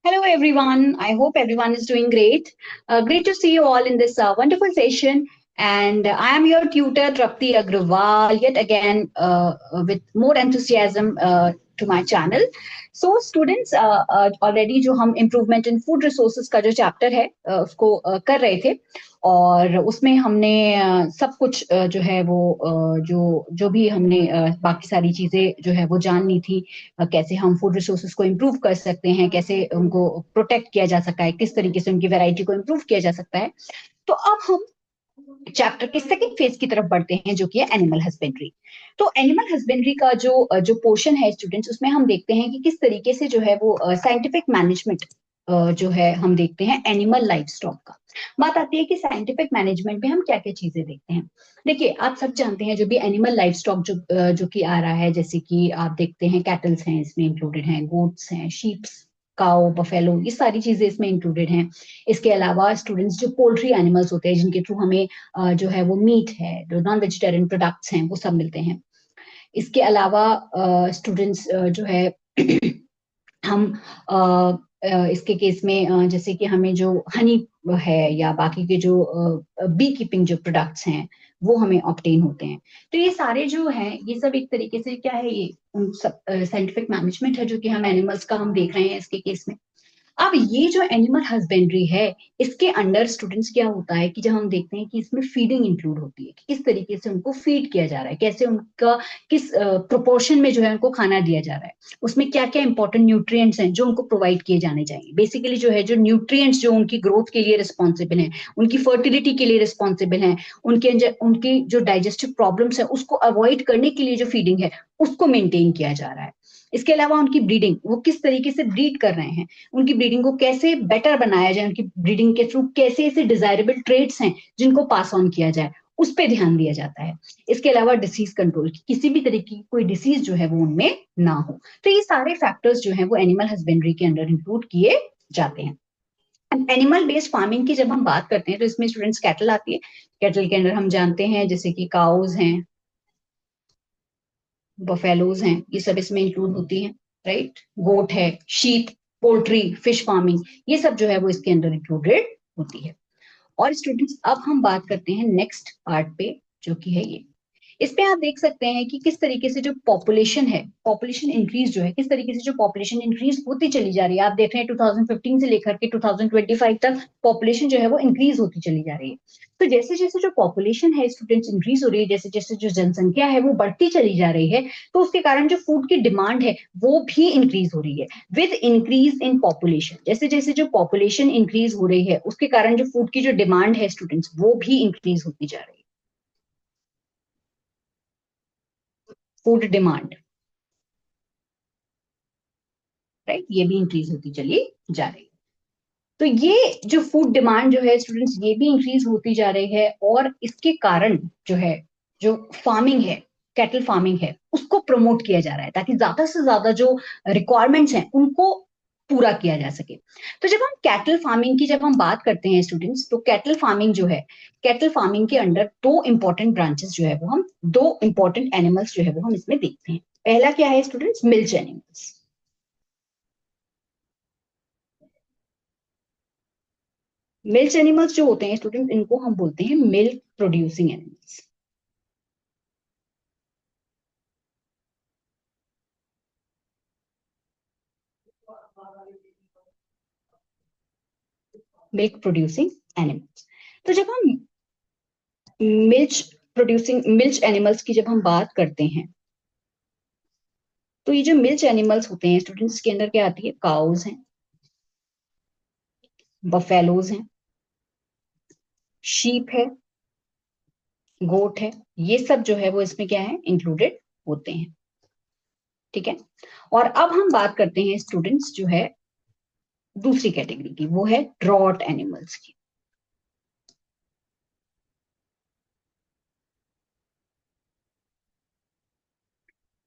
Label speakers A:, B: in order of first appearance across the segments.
A: Hello, everyone. I hope everyone is doing great. Great to see you all in this wonderful session. And I am your tutor, Trapti Agrawal, yet again with more enthusiasm to my channel. So, students, already जो हम improvement in food resources का जो chapter है उसको कर रहे थे और उसमें हमने सब कुछ जो है वो जो जो भी हमने बाकी सारी चीजें जो है वो जाननी थी कैसे हम फूड रिसोर्सेज को इम्प्रूव कर सकते हैं, कैसे उनको प्रोटेक्ट किया जा सकता है, किस तरीके से उनकी वैरायटी को इम्प्रूव किया जा सकता है। तो अब हम चैप्टर के सेकंड फेज की तरफ बढ़ते हैं जो कि है एनिमल हस्बेंड्री। तो एनिमल हस्बेंड्री का जो जो पोर्शन है स्टूडेंट्स, उसमें हम देखते हैं कि किस तरीके से जो है वो साइंटिफिक मैनेजमेंट जो है हम देखते हैं एनिमल लाइफ स्टॉक का। बात आती है कि साइंटिफिक मैनेजमेंट में हम क्या क्या चीजें देखते हैं। देखिए, आप सब जानते हैं जो भी एनिमल लाइफ स्टॉक जो कि आ रहा है, जैसे कि आप देखते हैं कैटल्स हैं, इसमें इंक्लूडेड हैं गोट्स हैं, शीप्स, काउ, बफेलो, ये सारी चीजें इसमें इंक्लूडेड हैं। इसके अलावा स्टूडेंट्स जो पोल्ट्री एनिमल्स होते हैं जिनके थ्रू हमें जो है वो मीट है, जो नॉन वेजिटेरियन प्रोडक्ट्स हैं, वो सब मिलते हैं। इसके अलावा स्टूडेंट्स जो है हम इसके केस में जैसे कि हमें जो हनी है या बाकी के जो बी कीपिंग जो प्रोडक्ट्स हैं वो हमें ऑब्टेन होते हैं। तो ये सारे जो हैं ये सब एक तरीके से क्या है, ये उन सब साइंटिफिक मैनेजमेंट है जो कि हम एनिमल्स का हम देख रहे हैं इसके केस में। अब ये जो एनिमल हस्बेंड्री है, इसके अंडर स्टूडेंट्स क्या होता है कि जब हम देखते हैं कि इसमें फीडिंग इंक्लूड होती है कि किस तरीके से उनको फीड किया जा रहा है, कैसे उनका किस प्रोपोर्शन में जो है उनको खाना दिया जा रहा है, उसमें क्या क्या इंपॉर्टेंट न्यूट्रिएंट्स हैं जो उनको प्रोवाइड किए जाने चाहिए। बेसिकली जो है जो न्यूट्रिएंट्स जो उनकी ग्रोथ के लिए रिस्पॉन्सिबल हैं, उनकी फर्टिलिटी के लिए रिस्पॉन्सिबल हैं, उनकी जो डाइजेस्टिव प्रॉब्लम्स है उसको अवॉइड करने के लिए जो फीडिंग है उसको मेंटेन किया जा रहा है। इसके अलावा उनकी ब्रीडिंग, वो किस तरीके से ब्रीड कर रहे हैं, उनकी ब्रीडिंग को कैसे बेटर बनाया जाए, उनकी ब्रीडिंग के थ्रू कैसे ऐसे डिजायरेबल ट्रेड्स हैं जिनको पास ऑन किया जाए, उस पर ध्यान दिया जाता है। इसके अलावा डिसीज कंट्रोल, किसी भी तरीके की कोई डिसीज जो है वो उनमें ना हो। तो ये सारे फैक्टर्स जो है वो एनिमल हस्बेंड्री के अंडर इंक्लूड किए जाते हैं। एनिमल बेस्ड फार्मिंग की जब हम बात करते हैं तो इसमें स्टूडेंट्स कैटल आती है। कैटल के अंडर हम जानते हैं जैसे कि काउज हैं, बफेलोज हैं, ये सब इसमें इंक्लूड होती हैं, राइट। गोट है, शीप, पोल्ट्री, फिश फार्मिंग, ये सब जो है वो इसके अंदर इंक्लूडेड होती है। और स्टूडेंट्स अब हम बात करते हैं नेक्स्ट पार्ट पे जो कि है ये। इस पे आप देख सकते हैं कि किस तरीके से जो पॉपुलेशन है, पॉपुलेशन इंक्रीज जो है, किस तरीके से जो पॉपुलेशन इंक्रीज होती चली जा रही है। आप देख रहे हैं 2015 से लेकर के 2025 तक पॉपुलेशन जो है वो इंक्रीज होती चली जा रही है। तो जैसे जैसे जो पॉपुलेशन है स्टूडेंट्स इंक्रीज हो रही है, जैसे जैसे जो जनसंख्या है वो बढ़ती चली जा रही है, तो उसके कारण जो फूड की डिमांड है वो भी इंक्रीज हो रही है विद इंक्रीज इन पॉपुलेशन। जैसे जैसे जो पॉपुलेशन इंक्रीज हो रही है उसके कारण जो फूड की जो डिमांड है स्टूडेंट्स वो भी इंक्रीज होती जा रही है। फूड डिमांड, राइट, ये भी इंक्रीज होती चली जा रही है। तो ये जो फूड डिमांड जो है स्टूडेंट्स ये भी इंक्रीज होती जा रही है, और इसके कारण जो है जो फार्मिंग है, कैटल फार्मिंग है, उसको प्रमोट किया जा रहा है ताकि ज्यादा से ज्यादा जो रिक्वायरमेंट्स हैं उनको पूरा किया जा सके। तो जब हम कैटल फार्मिंग की जब हम बात करते हैं स्टूडेंट्स, तो कैटल फार्मिंग जो है, कैटल फार्मिंग के अंडर दो इंपॉर्टेंट ब्रांचेस जो है वो हम, दो इंपॉर्टेंट एनिमल्स जो है वो हम इसमें देखते हैं। पहला क्या है students, milch animals. Milk animals जो होते हैं स्टूडेंट, इनको हम बोलते हैं milk producing animals. Milk producing animals. तो जब हम मिल्क एनिमल्स की जब हम बात करते हैं, तो ये जो मिल्क एनिमल्स होते हैं स्टूडेंट्स के अंदर क्या आती है, काउज हैं, बफेलोज हैं, शीप है, गोट है, ये सब जो है वो इसमें क्या है, इंक्लूडेड होते हैं। ठीक है। और अब हम बात करते हैं स्टूडेंट्स जो है दूसरी कैटेगरी की, वो है ड्रॉट एनिमल्स की।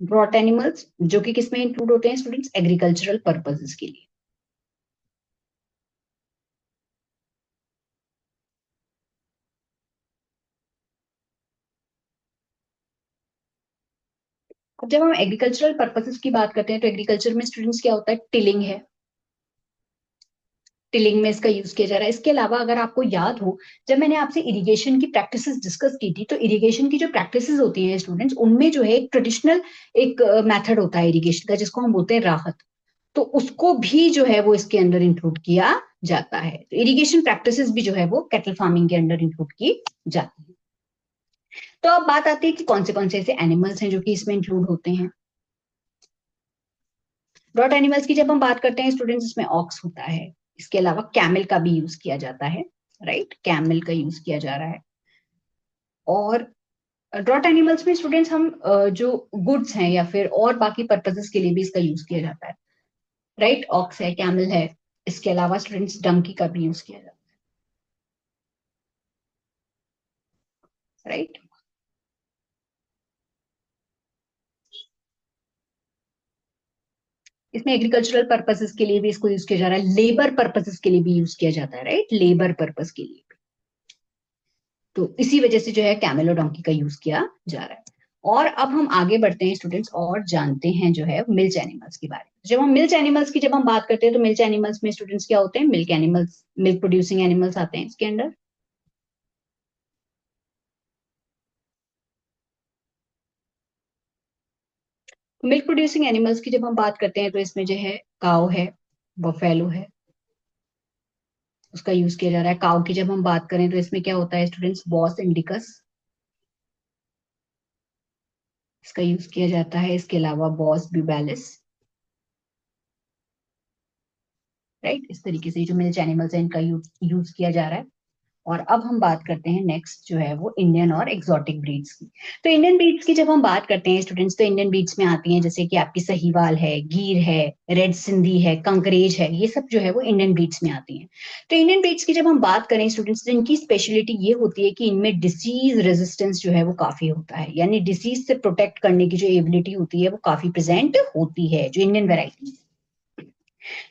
A: ड्रॉट एनिमल्स जो कि किसमें इंक्लूड होते हैं स्टूडेंट्स, एग्रीकल्चरल पर्पसेस के लिए। अब जब हम एग्रीकल्चरल पर्पसेस की बात करते हैं तो एग्रीकल्चर में स्टूडेंट्स क्या होता है, टिलिंग है, टिलिंग में इसका यूज किया जा रहा है। इसके अलावा अगर आपको याद हो, जब मैंने आपसे इरिगेशन की प्रैक्टिसेस डिस्कस की थी, तो इरिगेशन की जो प्रैक्टिसेस होती हैं स्टूडेंट्स, उनमें जो है एक ट्रेडिशनल एक मेथड होता है इरिगेशन का, जिसको हम बोलते हैं राहत। तो उसको भी जो है वो इसके अंदर इंक्लूड किया जाता है। तो इरिगेशन प्रैक्टिसेस भी जो है वो कैटल फार्मिंग के अंदर इंक्लूड की जाती है। तो अब बात आती है कि कौन से ऐसे एनिमल्स हैं जो कि इसमें इंक्लूड होते हैं। ब्रॉड एनिमल्स की जब हम बात करते हैं स्टूडेंट्स, इसमें ऑक्स होता है, इसके अलावा कैमल का भी यूज किया जाता है, राइट, कैमल का यूज किया जा रहा है। और ड्रॉट एनिमल्स में स्टूडेंट्स हम जो गुड्स हैं या फिर और बाकी पर्पसेस के लिए भी इसका यूज किया जाता है, राइट। ऑक्स है, कैमल है, इसके अलावा स्टूडेंट्स डंकी का भी यूज किया जाता है, राइट। इसमें एग्रीकल्चरल पर्पसेस के लिए भी इसको यूज किया जा रहा है, लेबर पर्पसेस के लिए भी यूज किया जाता है, राइट, लेबर पर्पस के लिए। तो इसी वजह से जो है कैमल और डोंकी का यूज किया जा रहा है। और अब हम आगे बढ़ते हैं स्टूडेंट्स और जानते हैं जो है मिल्क एनिमल्स के बारे में। जब हम मिल्क एनिमल्स की जब हम बात करते हैं, तो मिल्क एनिमल्स में स्टूडेंट्स क्या होते हैं, milk animals, milk producing animals आते हैं इसके अंदर। मिल्क प्रोड्यूसिंग एनिमल्स की जब हम बात करते हैं, तो इसमें जो है काऊ है, बफेलो है, उसका यूज किया जा रहा है। काऊ की जब हम बात करें तो इसमें क्या होता है स्टूडेंट्स, बॉस इंडिकस, इसका यूज किया जाता है। इसके अलावा बॉस ब्यूबेलिस, राइट। इस तरीके से जो मिल्क एनिमल्स है इनका यूज किया जा रहा है। और अब हम बात करते हैं नेक्स्ट जो है वो इंडियन और एक्सोटिक ब्रीड्स की। तो इंडियन ब्रीड्स की जब हम बात करते हैं स्टूडेंट्स, तो इंडियन ब्रीड्स में आती हैं जैसे कि आपकी सहीवाल है, गीर है, रेड सिंधी है, कंकरेज है, ये सब जो है वो इंडियन ब्रीड्स में आती हैं। तो इंडियन ब्रीड्स की जब हम बात करें स्टूडेंट्स, तो इनकी स्पेशलिटी ये होती है कि इनमें डिसीज रेजिस्टेंस जो है वो काफी होता है, यानी डिसीज से प्रोटेक्ट करने की जो एबिलिटी होती है वो काफी प्रेजेंट होती है जो इंडियन वेराइटी।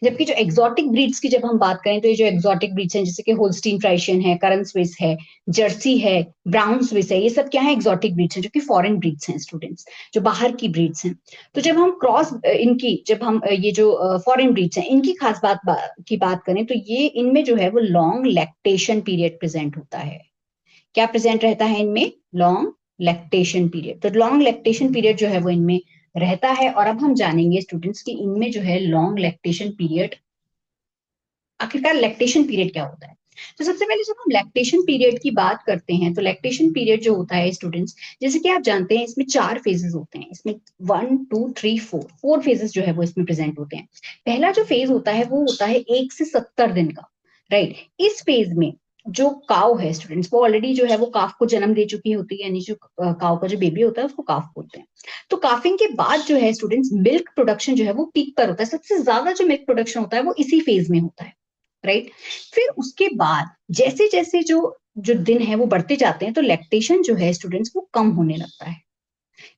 A: जबकि जो एक्सोटिक ब्रीड्स की जब हम बात करें, तो ये जो एक्सोटिक ब्रीड्स हैं जैसे कि होल्स्टीन फ्राइशियन है, करन स्विस है, जर्सी है, ब्राउन स्विस है, ये सब क्या है, एक्सोटिक ब्रीड्स हैं जो कि फॉरेन ब्रीड्स हैं स्टूडेंट्स, जो बाहर की ब्रीड्स हैं। तो जब हम क्रॉस इनकी जब हम ये जो फॉरेन ब्रीड्स हैं इनकी खास की बात करें, तो ये इनमें जो है वो लॉन्ग लैक्टेशन पीरियड प्रेजेंट होता है। क्या प्रेजेंट रहता है इनमें, लॉन्ग लैक्टेशन पीरियड। तो लॉन्ग लैक्टेशन पीरियड जो है वो इनमें रहता है। और अब हम जानेंगे स्टूडेंट्स की इनमें जो है लॉन्ग लैक्टेशन पीरियड, आखिरकार लैक्टेशन पीरियड क्या होता है। तो सबसे पहले जब हम लैक्टेशन पीरियड की बात करते हैं, तो लैक्टेशन पीरियड जो होता है स्टूडेंट्स, जैसे कि आप जानते हैं इसमें 4 फेजेस होते हैं, इसमें 1 2 3 4 फेजेस जो है वो इसमें प्रेजेंट होते हैं। पहला जो फेज होता है वो होता है 1 से 70 दिन का, राइट। इस फेज में जो काव है स्टूडेंट्स, वो ऑलरेडी जो है वो काफ को जन्म दे चुकी होती है, यानी जो काव का जो बेबी होता है उसको काफ बोलते हैं। तो काफिंग के बाद जो है स्टूडेंट्स, मिल्क प्रोडक्शन जो है वो पीक पर होता है, सबसे ज्यादा जो मिल्क प्रोडक्शन होता है वो इसी फेज में होता है, राइट। फिर उसके बाद जैसे जैसे जो जो दिन है वो बढ़ते जाते हैं, तो लैक्टेशन जो है स्टूडेंट्स वो कम होने लगता है,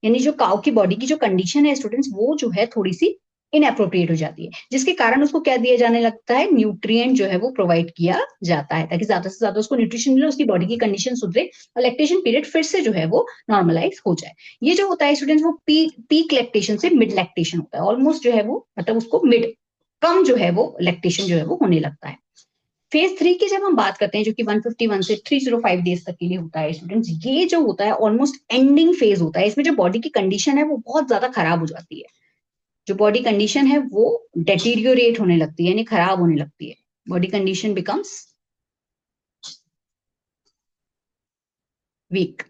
A: यानी जो काउ की बॉडी की जो कंडीशन है स्टूडेंट्स, वो जो है थोड़ी सी इनअप्रोप्रिएट हो जाती है, जिसके कारण उसको क्या दिया जाने लगता है, न्यूट्रिएंट जो है वो प्रोवाइड किया जाता है, ताकि ज्यादा से ज्यादा उसको न्यूट्रिशन मिले, उसकी बॉडी की कंडीशन सुधरे और लैक्टेशन पीरियड फिर से जो है वो नॉर्मलाइज हो जाए। ये जो होता है स्टूडेंट्स, वो पीक लैक्टेशन से मिड लैक्टेशन होता है, ऑलमोस्ट जो है वो मतलब उसको मिड कम जो है वो लैक्टेशन जो है वो होने लगता है। फेज 3 की जब हम बात करते हैं, जो कि 151 से 305 डेज तक के लिए होता है स्टूडेंट्स, ये जो होता है ऑलमोस्ट एंडिंग फेज होता है। इसमें जो बॉडी की कंडीशन है वो बहुत ज्यादा खराब हो जाती है, जो बॉडी कंडीशन है वो डेटीरियोरेट होने लगती है, यानी खराब होने लगती है, body condition becomes week,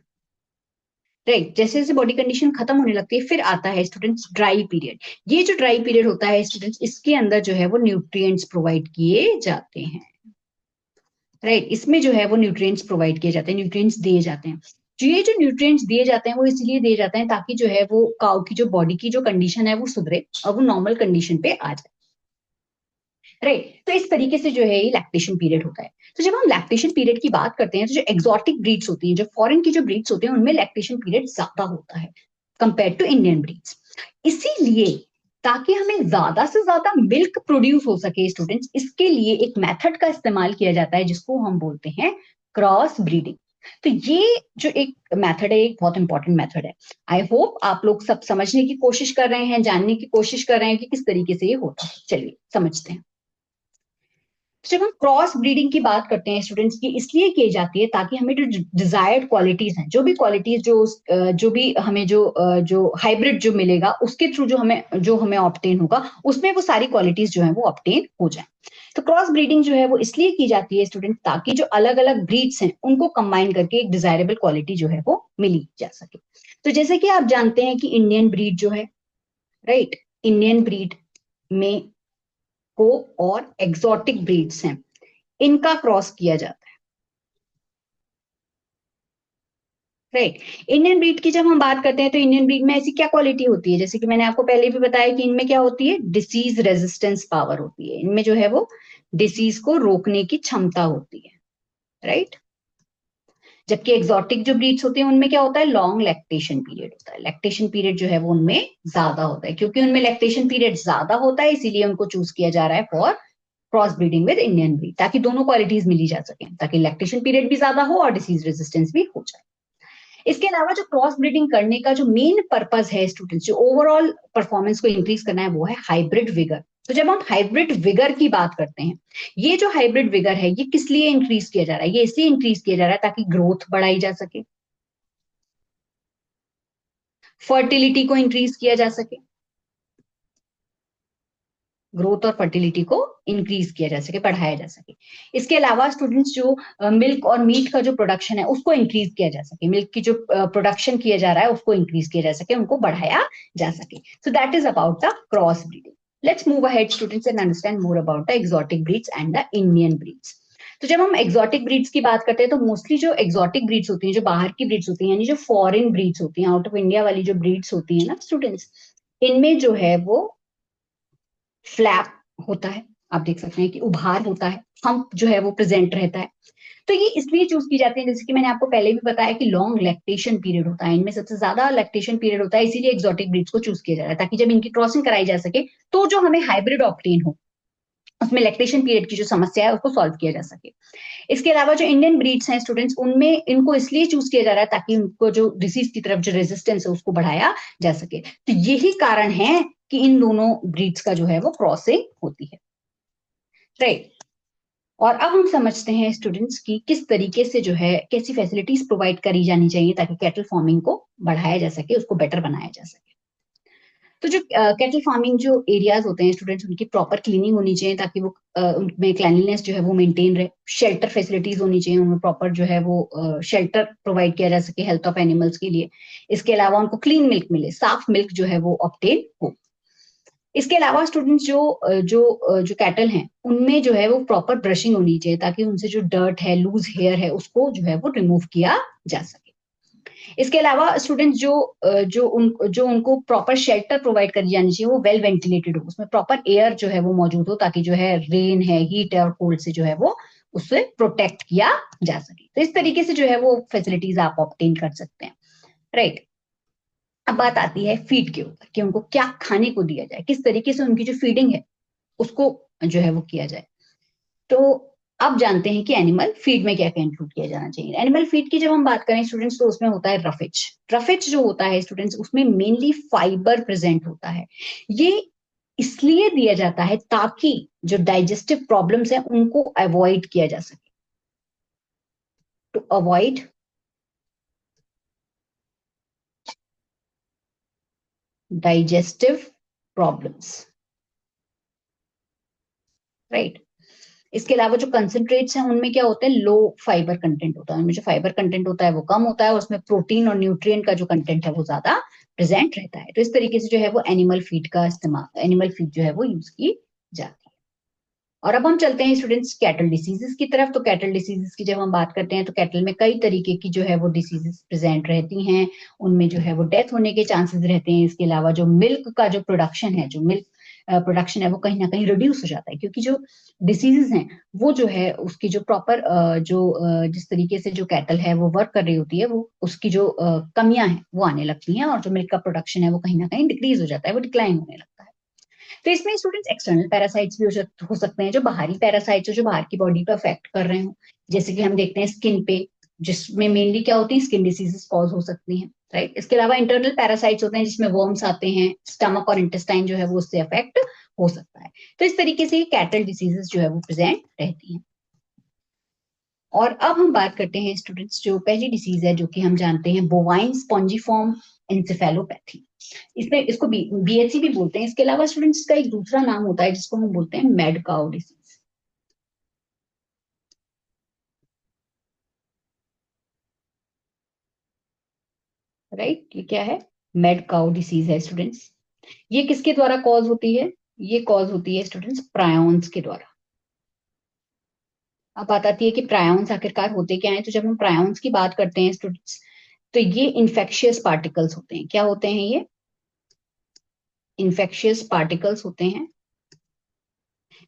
A: right. जैसे जैसे बॉडी कंडीशन खत्म होने लगती है, फिर आता है स्टूडेंट्स ड्राई पीरियड। ये जो ड्राई पीरियड होता है स्टूडेंट्स, इसके अंदर जो है वो न्यूट्रिएंट्स प्रोवाइड किए जाते हैं, राइट। इसमें जो है वो न्यूट्रिएंट्स प्रोवाइड किए जाते हैं, न्यूट्रिएंट्स दिए जाते हैं। जो ये जो न्यूट्रिएंट्स दिए जाते हैं वो इसलिए दिए जाते हैं ताकि जो है वो काउ की जो बॉडी की जो कंडीशन है वो सुधरे और वो नॉर्मल कंडीशन पे आ जाए, राइट। तो इस तरीके से जो है ये लैक्टेशन पीरियड होता है। तो जब हम लैक्टेशन पीरियड की बात करते हैं, तो जो एक्सोटिक ब्रीड्स होती हैं, जो फॉरेन की जो ब्रीड्स होते हैं, उनमें लैक्टेशन पीरियड ज्यादा होता है कंपेयर टू इंडियन ब्रीड्स। इसीलिए ताकि हमें ज्यादा से ज्यादा मिल्क प्रोड्यूस हो सके स्टूडेंट्स, इसके लिए एक मेथड का इस्तेमाल किया जाता है जिसको हम बोलते हैं क्रॉस ब्रीडिंग। तो ये जो एक मेथड है, एक बहुत इंपॉर्टेंट मेथड है। आई होप आप लोग सब समझने की कोशिश कर रहे हैं, जानने की कोशिश कर रहे हैं कि किस तरीके से ये होता है। चलिए समझते हैं। जब हम क्रॉस ब्रीडिंग की बात करते हैं स्टूडेंट्स की, इसलिए की जाती है ताकि हमें जो डिजायर्ड क्वालिटीज हैं, जो भी क्वालिटीज जो भी हमें जो हाइब्रिड जो मिलेगा उसके थ्रू जो हमें ऑब्टेन होगा, उसमें वो सारी क्वालिटीज जो है वो ऑब्टेन हो जाए। तो क्रॉस ब्रीडिंग जो है वो इसलिए की जाती है स्टूडेंट, ताकि जो अलग अलग ब्रीड्स हैं उनको कंबाइन करके एक डिजायरेबल क्वालिटी जो है वो मिली जा सके। तो जैसे कि आप जानते हैं कि इंडियन ब्रीड जो है, राइट, इंडियन ब्रीड में को और एग्जॉटिक ब्रीड्स हैं, इनका क्रॉस किया जाता है, राइट। इंडियन ब्रीड की जब हम बात करते हैं तो इंडियन ब्रीड में ऐसी क्या क्वालिटी होती है, जैसे कि मैंने आपको पहले भी बताया कि इनमें क्या होती है, डिसीज रेजिस्टेंस पावर होती है, इनमें जो है वो डिसीज को रोकने की क्षमता होती है, राइट। जबकि एक्सोटिक जो ब्रीड्स होती हैं उनमें क्या होता है, लॉन्ग लैक्टेशन पीरियड होता है, लैक्टेशन पीरियड जो है वो उनमें ज्यादा होता है। क्योंकि उनमें लैक्टेशन पीरियड ज्यादा होता है इसीलिए उनको चूज किया जा रहा है for cross breeding with Indian breed, ताकि दोनों क्वालिटीज मिली जा सके, ताकि लैक्टेशन पीरियड भी ज्यादा हो और डिसीज रेजिस्टेंस भी हो जाए। इसके अलावा जो क्रॉस ब्रीडिंग करने का जो मेन पर्पज है स्टूडेंट्स, जो ओवरऑल परफॉर्मेंस को इंक्रीज करना है, वो है हाइब्रिड विगर। तो जब हम हाइब्रिड विगर की बात करते हैं, ये जो हाइब्रिड विगर है ये किस लिए इंक्रीज किया जा रहा है, ये इसलिए इंक्रीज किया जा रहा है ताकि ग्रोथ बढ़ाई जा सके, फर्टिलिटी को इंक्रीज किया जा सके, ग्रोथ और फर्टिलिटी को इंक्रीज किया जा सके, बढ़ाया जा सके। इसके अलावा स्टूडेंट्स जो मिल्क और मीट का जो प्रोडक्शन है उसको इंक्रीज किया जा सके, मिल्क की जो प्रोडक्शन किया जा रहा है उसको इंक्रीज किया जा सके, उनको बढ़ाया जा सके। So that is about the cross breeding. Let's move ahead students and understand more about the exotic breeds and the Indian breeds. तो जब हम एक्सोटिक ब्रीड्स की बात करते हैं तो मोस्टली जो एक्सोटिक ब्रीड्स होती हैं, जो बाहर की ब्रीड्स होती हैं, यानी जो फॉरेन ब्रीड्स होती हैं, आउट ऑफ इंडिया वाली जो ब्रीड्स होती है ना स्टूडेंट्स, इनमें जो है वो फ्लैप होता है, आप देख सकते हैं कि उभार होता है, हम्प जो है वो प्रेजेंट रहता है। तो ये इसलिए चूज की जाती है, जैसे कि मैंने आपको पहले भी बताया कि लॉन्ग लैक्टेशन पीरियड होता है, इनमें सबसे ज्यादा लैक्टेशन पीरियड होता है, इसीलिए एक्सोटिक ब्रीड्स को चूज किया जा रहा है ताकि जब इनकी क्रॉसिंग कराई जा सके तो जो हमें हाइब्रिड ऑब्टेन हो, उसमें लैक्टेशन पीरियड की जो समस्या है उसको सॉल्व किया जा सके। इसके अलावा जो इंडियन ब्रीड्स हैं स्टूडेंट्स, उनमें इनको इसलिए चूज किया जा रहा है ताकि उनको जो डिसीज की तरफ जो रेजिस्टेंस है उसको बढ़ाया जा सके। तो यही कारण है कि इन दोनों ब्रीड्स का जो है वो क्रॉसिंग होती है, राइट। और अब हम समझते हैं स्टूडेंट्स की किस तरीके से जो है कैसी फैसिलिटीज प्रोवाइड करी जानी चाहिए ताकि कैटल फार्मिंग को बढ़ाया जा सके, उसको बेटर बनाया जा सके। तो जो कैटल फार्मिंग जो एरियाज होते हैं स्टूडेंट्स, उनकी प्रॉपर क्लीनिंग होनी चाहिए ताकि वो उनमें क्लैनलीनेस जो है वो मेंटेन रहे, शेल्टर फैसिलिटीज होनी चाहिए, उनमें प्रॉपर जो है वो शेल्टर प्रोवाइड किया जा सके हेल्थ ऑफ एनिमल्स के लिए। इसके अलावा उनको क्लीन मिल्क मिले, साफ मिल्क जो है वो ऑब्टेन हो। इसके अलावा स्टूडेंट्स जो कैटल हैं उनमें जो है वो प्रॉपर ब्रशिंग होनी चाहिए ताकि उनसे जो डर्ट है, लूज हेयर है, उसको जो है वो रिमूव किया जा सके। इसके अलावा स्टूडेंट्स जो उनको प्रॉपर शेल्टर प्रोवाइड करी जानी चाहिए, वो वेल वेंटिलेटेड हो, उसमें प्रॉपर एयर जो है वो मौजूद हो ताकि जो है रेन है, हीट है और कोल्ड से जो है वो उससे प्रोटेक्ट किया जा सके। तो इस तरीके से जो है वो फैसिलिटीज आप ऑब्टेन कर सकते हैं, राइट। अब बात आती है फीड के ऊपर कि उनको क्या खाने को दिया जाए, किस तरीके से उनकी जो फीडिंग है उसको जो है वो किया जाए। तो अब जानते हैं कि एनिमल फीड में क्या क्या इंक्लूड किया जाना चाहिए। एनिमल फीड की जब हम बात करें स्टूडेंट्स तो उसमें होता है रफेज। रफेज जो होता है स्टूडेंट्स उसमें मेनली फाइबर प्रेजेंट होता है। ये इसलिए दिया जाता है ताकि जो डाइजेस्टिव प्रॉब्लम्स है उनको अवॉइड किया जा सके, to avoid digestive problems, right. इसके अलावा जो कंसंट्रेट्स हैं उनमें क्या होता है, लो फाइबर कंटेंट होता है, उनमें जो फाइबर कंटेंट होता है वो कम होता है और उसमें प्रोटीन और न्यूट्रिएंट का जो कंटेंट है वो ज्यादा प्रेजेंट रहता है। तो इस तरीके से जो है वो एनिमल फीड का इस्तेमाल, एनिमल फीड जो है वो यूज की जाती है। और अब हम चलते हैं स्टूडेंट्स कैटल डिसीजेस की तरफ। तो कैटल डिसीजेस की जब हम बात करते हैं तो कैटल में कई तरीके की जो है वो डिसीजेस प्रेजेंट रहती हैं, उनमें जो है वो डेथ होने के चांसेस रहते हैं। इसके अलावा जो मिल्क का जो प्रोडक्शन है, जो मिल्क प्रोडक्शन है वो कहीं ना कहीं रिड्यूस हो जाता है, क्योंकि जो डिसीजेस हैं वो जो है उसकी जो प्रॉपर जिस तरीके से जो कैटल है वो वर्क कर रही होती है, वो उसकी जो कमियां हैं वो आने लगती हैं और जो मिल्क का प्रोडक्शन है वो कहीं ना कहीं डिक्रीज हो जाता है, वो डिक्लाइन होने लगता है। तो इसमें स्टूडेंट्स एक्सटर्नल पैरासाइट्स भी हो सकते हैं, जो बाहरी पैरासाइट्स जो बाहर की बॉडी पे अफेक्ट कर रहे हो, जैसे कि हम देखते हैं स्किन पे, जिसमें मेनली क्या होती है, स्किन डिसीजेस कॉज हो सकती हैं, राइट। इसके अलावा इंटरनल पैरासाइट्स होते हैं जिसमें वर्म्स आते हैं, स्टमक और इंटेस्टाइन जो है वो उससे अफेक्ट हो सकता है। तो इस तरीके से कैटल डिसीजेस जो है वो प्रेजेंट रहती हैं। और अब हम बात करते हैं स्टूडेंट्स, जो पहली डिसीज है जो कि हम जानते हैं, बोवाइन स्पॉन्जिफॉर्म एंसेफेलोपैथी। इसमें इसको बीएचसी भी बोलते हैं। इसके अलावा स्टूडेंट्स का एक दूसरा नाम होता है जिसको हम बोलते हैं मैड काउ डिसीज। राइट, ये क्या है? मैड काउ डिसीज है स्टूडेंट्स। ये किसके द्वारा कॉज होती है? ये कॉज होती है स्टूडेंट्स प्रायोन्स के द्वारा। अब बात आती है कि प्रायोन्स आखिरकार होते क्या हैं। तो जब हम प्रायोन्स की बात करते हैं स्टूडेंट्स, तो ये इन्फेक्शियस पार्टिकल्स होते हैं। क्या होते हैं ये? इन्फेक्शियस पार्टिकल्स होते हैं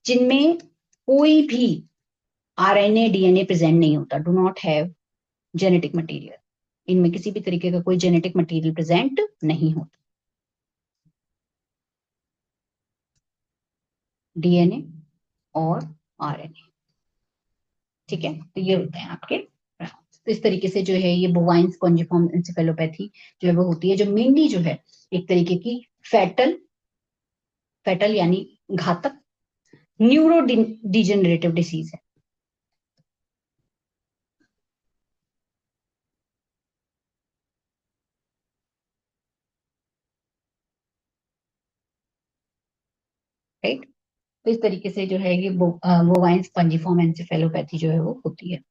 A: जिनमें कोई भी आरएनए डीएनए प्रेजेंट नहीं होता, do not have genetic material. इनमें किसी भी तरीके का कोई जेनेटिक मटेरियल प्रेजेंट नहीं होता। डीएनए और आरएनए, ठीक है। तो ये होते हैं आपके। तो इस तरीके से जो है ये बोवाइन स्पॉन्जिफॉर्म एंसेफेलोपैथी जो है वो होती है, जो मेनली जो है एक तरीके की फैटल फैटल यानी घातक न्यूरो डिजेनरेटिव डिसीज है। राइट। तो इस तरीके से जो है ये बोवाइन स्पॉन्जिफॉर्म एंसेफेलोपैथी जो है वो होती है।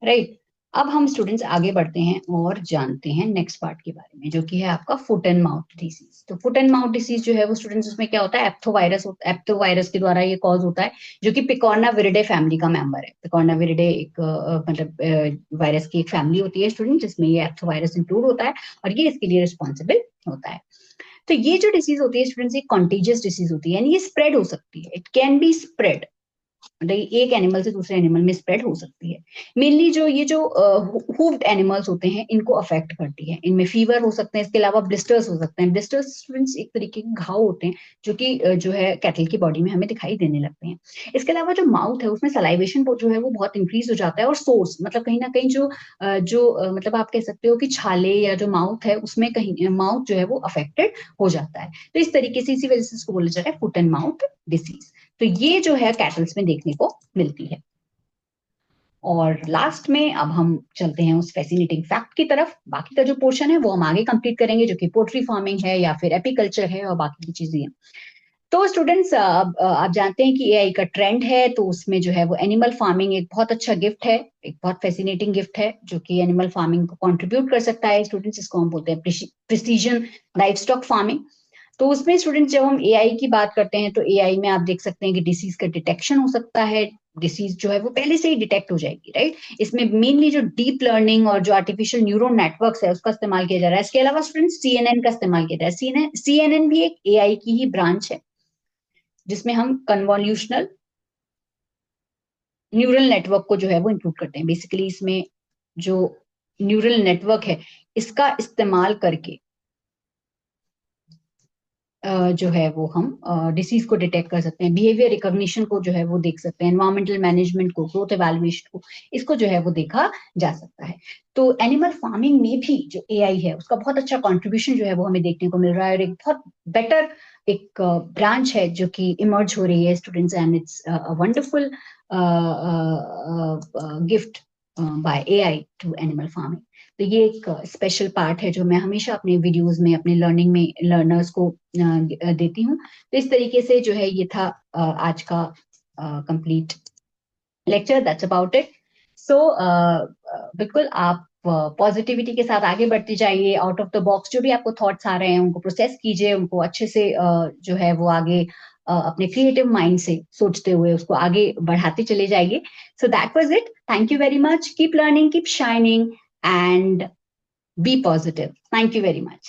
A: राइट। अब हम स्टूडेंट्स आगे बढ़ते हैं और जानते हैं नेक्स्ट पार्ट के बारे में, जो कि है आपका फुट एंड माउथ डिसीज। तो फुट एंड माउथ डिसीज जो है वो स्टूडेंट्स, उसमें क्या होता है? एप्थोवायरस के द्वारा ये कॉज होता है, जो कि पिकॉर्ना विरिडे फैमिली का मेंबर है। पिकॉर्ना विरिडे एक मतलब वायरस की एक फैमिली होती है स्टूडेंट, जिसमें ये एप्थोवायरस इंक्लूड होता है और ये इसके लिए रिस्पॉन्सिबल होता है। तो ये जो डिसीज होती है स्टूडेंट्स, ये कॉन्टेजियस डिसीज होती है, यानी ये स्प्रेड हो सकती है। इट कैन बी स्प्रेड, मतलब एक एनिमल से दूसरे एनिमल में स्प्रेड हो सकती है। मेनली जो ये जो हूव्ड एनिमल्स होते हैं इनको अफेक्ट करती है। इनमें फीवर हो सकते हैं, इसके अलावा ब्लिस्टर्स हो सकते हैं। ब्लिस्टर्स स्टूडेंट्स एक तरीके के घाव होते हैं जो कि जो है कैटल की बॉडी में हमें दिखाई देने लगते हैं। इसके अलावा जो माउथ है उसमें सलाइवेशन जो है वो बहुत इंक्रीज हो जाता है, और सोर्स मतलब कहीं ना कहीं मतलब आप कह सकते हो कि छाले या जो माउथ है उसमें कहीं माउथ जो है वो अफेक्टेड हो जाता है। तो इस तरीके से इसी वजह से इसको बोला जाता है फुट एंड माउथ डिसीज। तो ये जो है कैटल्स में देखने को मिलती है। और लास्ट में अब हम चलते हैं उस फैसिनेटिंग फैक्ट की तरफ। बाकी का जो पोर्शन है वो हम आगे कंप्लीट करेंगे, जो कि पोल्ट्री फार्मिंग है या फिर एपीकल्चर है और बाकी की चीजें हैं। तो स्टूडेंट्स, आप जानते हैं कि एआई का ट्रेंड है, तो उसमें जो है वो एनिमल फार्मिंग एक बहुत अच्छा गिफ्ट है, एक बहुत फैसिनेटिंग गिफ्ट है, जो कि एनिमल फार्मिंग को कंट्रीब्यूट कर सकता है स्टूडेंट्स। इसको हम बोलते हैं प्रिसीजन लाइफ स्टॉक फार्मिंग। तो उसमें स्टूडेंट्स जब हम एआई की बात करते हैं, तो एआई में आप देख सकते हैं कि डिसीज का डिटेक्शन हो सकता है। डिसीज जो है वो पहले से ही डिटेक्ट हो जाएगी, राइट। इसमें मेनली जो डीप लर्निंग और जो आर्टिफिशियल न्यूरल नेटवर्क्स है उसका इस्तेमाल किया जा रहा है। इसके अलावा स्टूडेंट्स सीएनएन का इस्तेमाल किया जा रहा है। सीएनएन भी एक एआई की ही ब्रांच है, जिसमें हम कन्वॉल्यूशनल न्यूरल नेटवर्क को जो है वो इंक्लूड करते हैं। बेसिकली इसमें जो न्यूरल नेटवर्क है इसका इस्तेमाल करके जो है वो हम डिसीज को डिटेक्ट कर सकते हैं, बिहेवियर रिकॉग्निशन को जो है वो देख सकते हैं, एनवायरमेंटल मैनेजमेंट को, ग्रोथ एवेल्युएशन को, इसको जो है वो देखा जा सकता है। तो एनिमल फार्मिंग में भी जो एआई है उसका बहुत अच्छा कंट्रीब्यूशन जो है वो हमें देखने को मिल रहा है, और एक बहुत बेटर एक ब्रांच है जो कि इमर्ज हो रही है students, and it's wonderful gift by AI to animal farming. तो ये एक स्पेशल पार्ट है जो मैं हमेशा अपने वीडियोस में, अपने लर्निंग में लर्नर्स को देती हूँ। तो इस तरीके से जो है ये था आज का complete lecture. That's about it. So बिल्कुल आप पॉजिटिविटी के साथ आगे बढ़ते जाइए। आउट ऑफ द बॉक्स जो भी आपको थॉट्स आ रहे हैं उनको प्रोसेस कीजिए, उनको अच्छे से जो है वो आगे अपने क्रिएटिव माइंड से सोचते हुए उसको आगे बढ़ाते चले जाइए। So that was it. Thank you very much. Keep learning, keep shining, and be positive. Thank you very much.